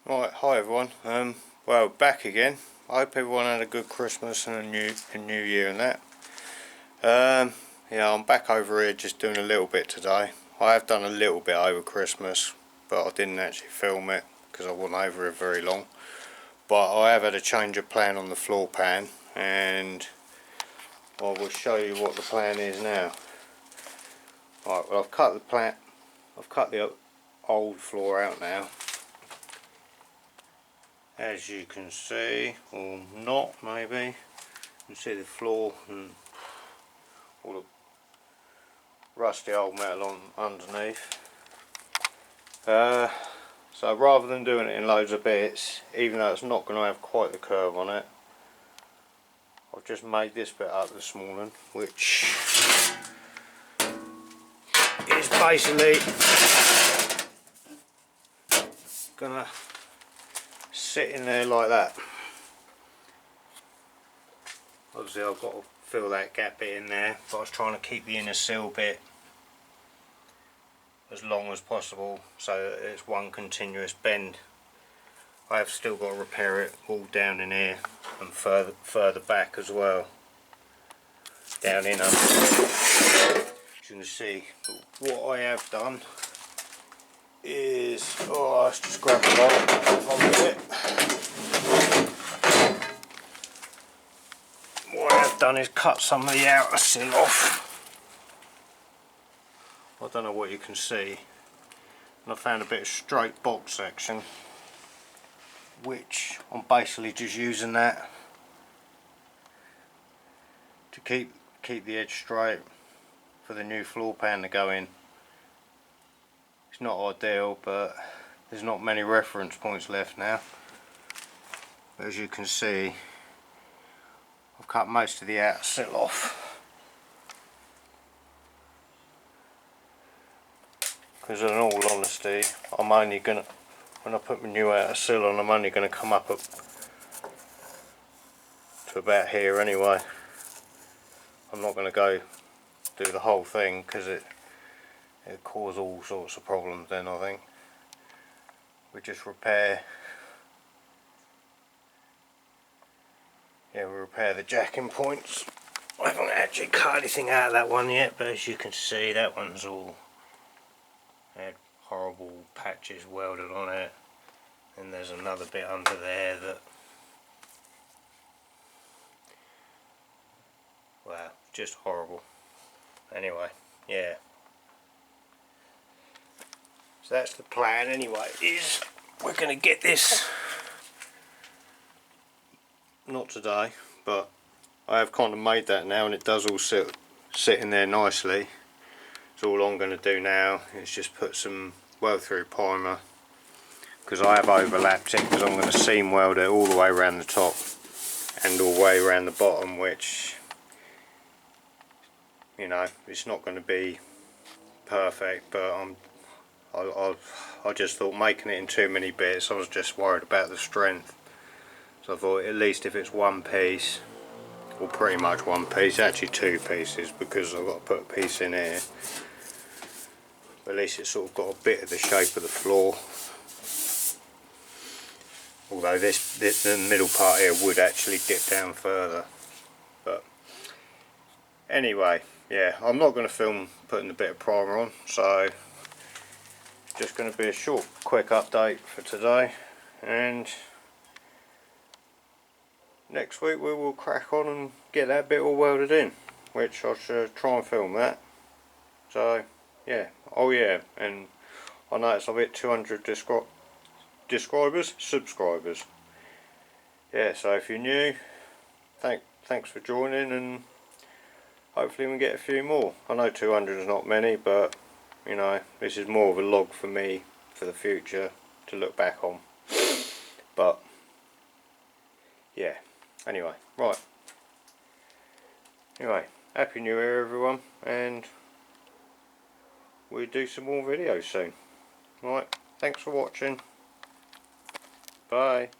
Right, hi everyone. Well, back again. I hope everyone had a good Christmas and a new year and that. Yeah, I'm back over here just doing a little bit today. I have done a little bit over Christmas, but I didn't actually film it because I wasn't over here very long. But I have had a change of plan on the floor pan, and I will show you what the plan is now. Right, well, I've cut the old floor out now, as you can see, or not maybe. You can see the floor and all the rusty old metal on underneath. So rather than doing it in loads of bits, even though it's not going to have quite the curve on it, I've just made this bit up this morning, which is basically gonna sit in there like that. Obviously I've got to fill that gap bit in there, but I was trying to keep the inner sill bit as long as possible so that it's one continuous bend. I have still got to repair it all down in here and further back as well, down in under. As you can see, what I have done is, let's just grab a light on it. What I have done is cut some of the outer sill off. I don't know what you can see, and I found a bit of straight box section, which I'm basically just using that to keep the edge straight for the new floor pan to go in. It's not ideal, but there's not many reference points left now. But as you can see, I've cut most of the outer sill off, because in all honesty, I'm only gonna, when I put my new outer sill on, I'm only gonna come up to about here anyway. I'm not gonna go do the whole thing because it cause all sorts of problems then. I think we just repair the jacking points. I haven't actually cut anything out of that one yet, but as you can see, that one's all had horrible patches welded on it, and there's another bit under there that, wow, just horrible. Anyway, yeah, so that's the plan anyway, is we're going to get this, not today, but I have kind of made that now, and it does all sit in there nicely. So all I'm going to do now is just put some weld through primer, because I have overlapped it, because I'm going to seam weld it all the way around the top and all the way around the bottom, which, you know, it's not going to be perfect, but I just thought making it in too many bits, I was just worried about the strength. So I thought at least if it's one piece, or pretty much one piece, actually two pieces, because I've got to put a piece in here, but at least it's sort of got a bit of the shape of the floor. Although the middle part here would actually dip down further. But anyway, yeah, I'm not going to film putting the bit of primer on, so just going to be a short quick update for today, and next week we will crack on and get that bit all welded in, which I should try and film that. So yeah, oh yeah, and I noticed I've hit 200 subscribers. Yeah, so if you're new, thanks for joining, and hopefully we can get a few more. I know 200 is not many, but you know, this is more of a log for me for the future to look back on. But yeah, anyway, right. Anyway, Happy New Year everyone, and we'll do some more videos soon. Right, thanks for watching. Bye.